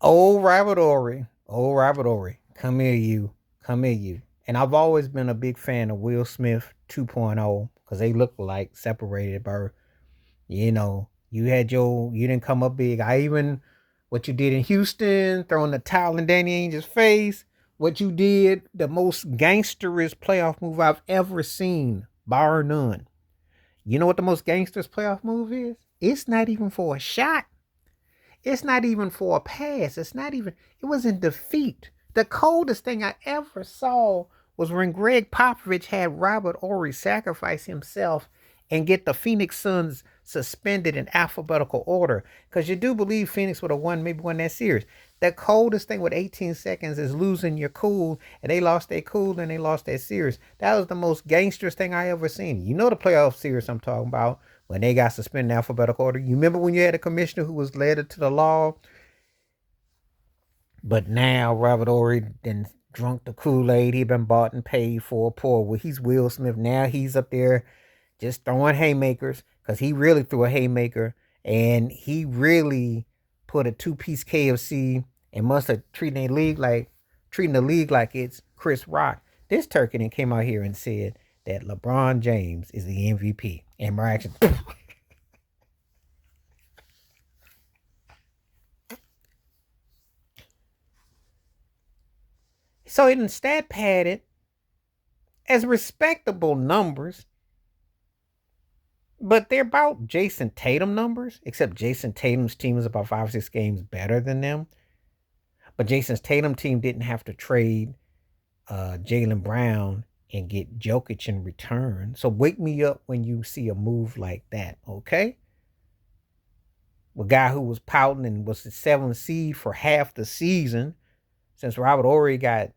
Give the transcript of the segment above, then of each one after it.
Old Robert Horry. Old Robert Horry. Come here, you. Come here, you. And I've always been a big fan of Will Smith 2.0 because they look like separated birth. You didn't come up big. What you did in Houston, throwing the towel in Danny Ainge's face, what you did, the most gangsterous playoff move I've ever seen, bar none. You know what the most gangsterous playoff move is? It's not even for a shot. It's not even for a pass. It was in defeat. The coldest thing I ever saw was when Greg Popovich had Robert Horry sacrifice himself and get the Phoenix Suns suspended in alphabetical order. Because you do believe Phoenix would have maybe won that series. The coldest thing with 18 seconds is losing your cool, and they lost their cool and they lost that series. That was the most gangsterous thing I ever seen. You know the playoff series I'm talking about when they got suspended in alphabetical order. You remember when you had a commissioner who was led to the law? But now Robert Horry then drunk the Kool-Aid. He been bought and paid for. He's Will Smith. Now he's up there just throwing haymakers because he really threw a haymaker and he really put a two-piece KFC and must have treating the league like it's Chris Rock. This turkey then came out here and said that LeBron James is the MVP. And my reaction, so it instead padded as respectable numbers, but they're about Jason Tatum numbers, except Jason Tatum's team is about 5 or 6 games better than them. But Jason's Tatum team didn't have to trade Jaylen Brown and get Jokic in return. So wake me up when you see a move like that, okay? A guy who was pouting and was the 7th seed for half the season, since Robert Horry got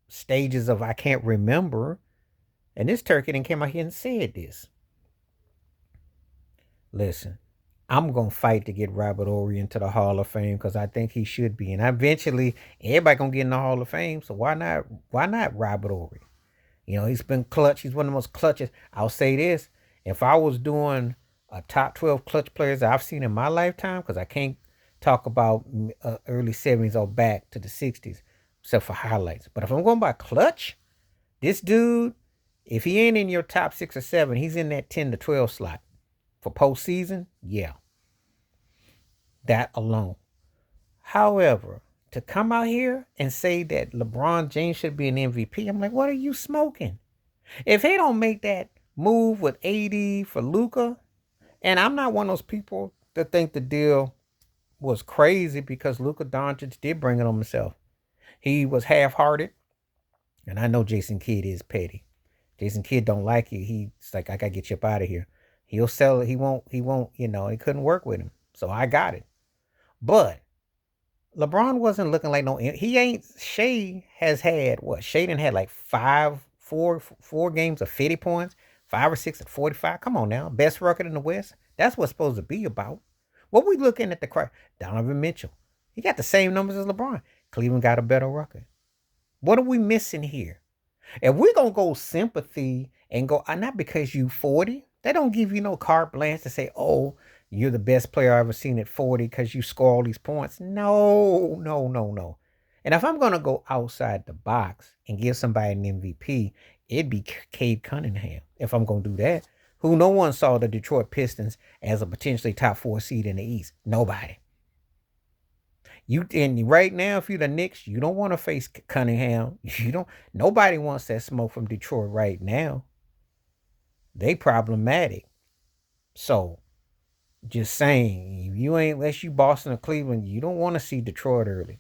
stages of I can't remember. And this turkey then came out here and said this. Listen, I'm going to fight to get Robert Horry into the Hall of Fame because I think he should be. And eventually, everybody going to get in the Hall of Fame. So why not Robert Horry? He's been clutch. He's one of the most clutches. I'll say this. If I was doing a top 12 clutch players I've seen in my lifetime, because I can't talk about early 70s or back to the 60s, except for highlights. But if I'm going by clutch, this dude, if he ain't in your top 6 or 7, he's in that 10 to 12 slot. For postseason, yeah. That alone. However, to come out here and say that LeBron James should be an MVP, I'm like, what are you smoking? If they don't make that move with AD for Luka, and I'm not one of those people that think the deal was crazy because Luka Doncic did bring it on himself. He was half-hearted, and I know Jason Kidd is petty. Jason Kidd don't like you. He's like, I gotta get you up out of here. He'll sell it. He won't, it couldn't work with him. So I got it. But LeBron wasn't looking like Shea has had what? Shea done had like four games of 50 points, 5 or 6 at 45. Come on now. Best record in the West. That's what's supposed to be about. What we looking at Donovan Mitchell. He got the same numbers as LeBron. Cleveland got a better record. What are we missing here? If we're going to go sympathy and go, not because you 40, they don't give you no carte blanche to say, oh, you're the best player I've ever seen at 40 because you score all these points. No, no, no, no. And if I'm going to go outside the box and give somebody an MVP, it'd be Cade Cunningham if I'm going to do that. Who no one saw the Detroit Pistons as a potentially top 4 seed in the East. Nobody. And right now, if you're the Knicks, you don't want to face Cunningham. Nobody wants that smoke from Detroit right now. They problematic. So, just saying, if you ain't, unless you Boston or Cleveland, you don't want to see Detroit early.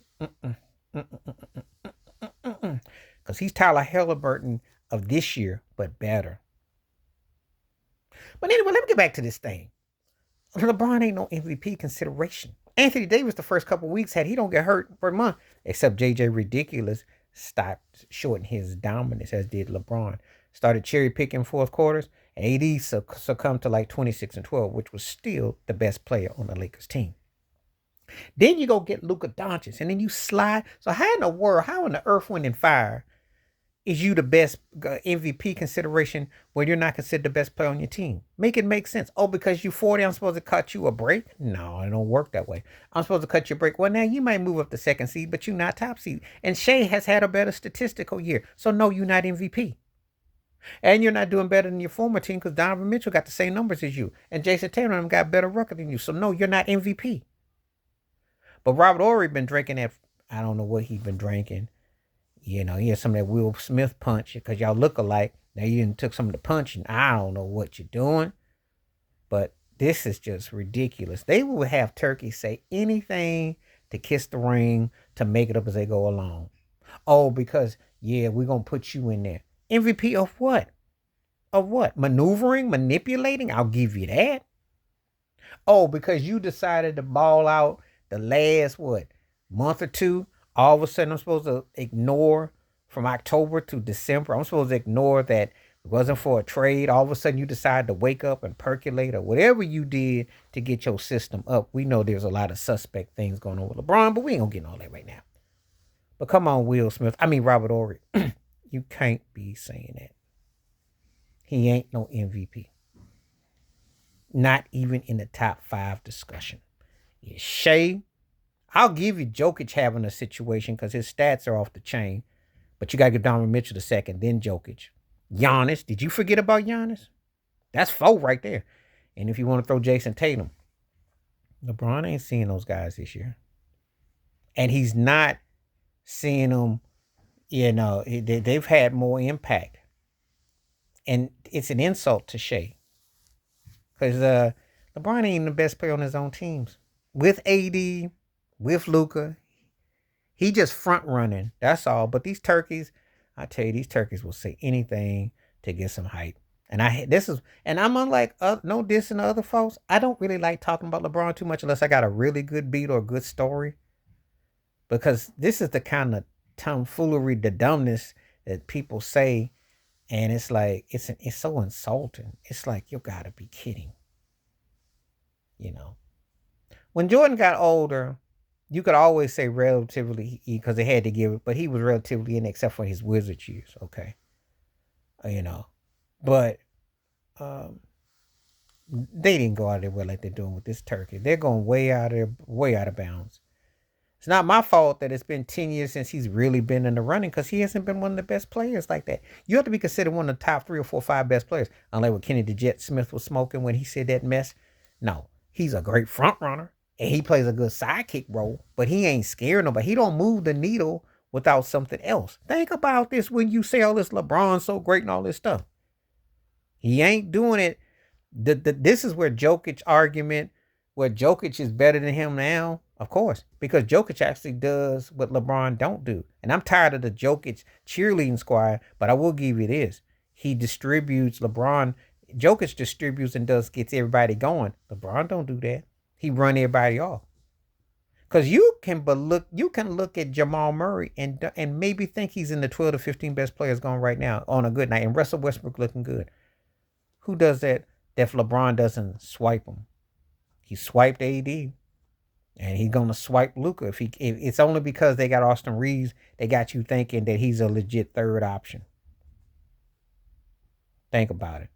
Because he's Tyler Halliburton of this year, but better. But anyway, let me get back to this thing. LeBron ain't no MVP consideration. Anthony Davis, the first couple weeks, he don't get hurt for a month, except JJ Ridiculous stopped shorting his dominance, as did LeBron. Started cherry picking fourth quarters, and AD succumbed to like 26-12, which was still the best player on the Lakers team. Then you go get Luka Doncic, and then you slide. So how in the world, how in the earth, wind, and fire Is you the best MVP consideration when you're not considered the best player on your team? Make it make sense. Oh, because you 40, I'm supposed to cut you a break? No, it don't work that way. I'm supposed to cut you a break. Well, now you might move up the second seed, but you're not top seed. And Shea has had a better statistical year. So no, you're not MVP. And you're not doing better than your former team because Donovan Mitchell got the same numbers as you. And Jason Tatum got a better record than you. So no, you're not MVP. But Robert Horry been drinking that. I don't know what he's been drinking. You know, he had some of that Will Smith punch because y'all look alike. Now you done took some of the punch and I don't know what you're doing. But this is just ridiculous. They will have Turkey say anything to kiss the ring to make it up as they go along. Oh, because, yeah, we're going to put you in there. MVP of what? Of what? Maneuvering? Manipulating? I'll give you that. Oh, because you decided to ball out the last, month or two? All of a sudden, I'm supposed to ignore from October to December. I'm supposed to ignore that it wasn't for a trade. All of a sudden, you decide to wake up and percolate or whatever you did to get your system up. We know there's a lot of suspect things going on with LeBron, but we ain't going to get into all that right now. But come on, Robert Horry. You can't be saying that. He ain't no MVP. Not even in the top 5 discussion. It's Shea. I'll give you Jokic having a situation because his stats are off the chain. But you got to give Donovan Mitchell the second, then Jokic. Giannis. Did you forget about Giannis? That's 4 right there. And if you want to throw Jason Tatum, LeBron ain't seeing those guys this year. And he's not seeing them, they've had more impact. And it's an insult to Shea. Because LeBron ain't the best player on his own teams. With AD, with Luka, he just front running. That's all. But these turkeys, I tell you, these turkeys will say anything to get some hype. And I'm unlike no dissing to other folks. I don't really like talking about LeBron too much unless I got a really good beat or a good story. Because this is the kind of tomfoolery, the dumbness that people say, and it's like it's so insulting. It's like you gotta be kidding. When Jordan got older, you could always say relatively because they had to give it, but he was relatively in except for his Wizards years. Okay, but they didn't go out of their way like they're doing with this turkey. They're going way out of bounds. It's not my fault that it's been 10 years since he's really been in the running because he hasn't been one of the best players like that. You have to be considered one of the top 3 or 4 or 5 best players. Unlike what Kenny the Jet Smith was smoking when he said that mess. No, he's a great front runner and he plays a good sidekick role, but he ain't scared nobody. He don't move the needle without something else. Think about this when you say all this LeBron's so great and all this stuff. He ain't doing it. This is where Jokic argument, where Jokic is better than him now. Of course, because Jokic actually does what LeBron don't do. And I'm tired of the Jokic cheerleading squad, but I will give you this. He distributes Jokic distributes and gets everybody going. LeBron don't do that. He run everybody off. Because you can look at Jamal Murray and maybe think he's in the 12 to 15 best players going right now on a good night. And Russell Westbrook looking good. Who does that if LeBron doesn't swipe him? He swiped AD. And he's going to swipe Luka. If it's only because they got Austin Reeves, they got you thinking that he's a legit third option. Think about it.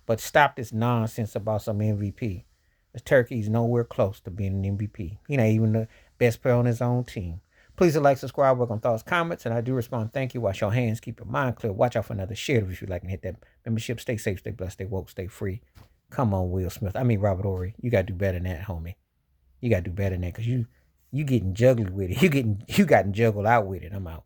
But stop this nonsense about some MVP. The Turkey's nowhere close to being an MVP. He not even the best player on his own team. Please like, subscribe, work on thoughts, comments, and I do respond. Thank you. Wash your hands. Keep your mind clear. Watch out for another share if you like and hit that membership. Stay safe, stay blessed, stay woke, stay free. Come on, Robert Horry. You got to do better than that, homie. You got to do better than that because you getting juggly with it. You getting juggled out with it. I'm out.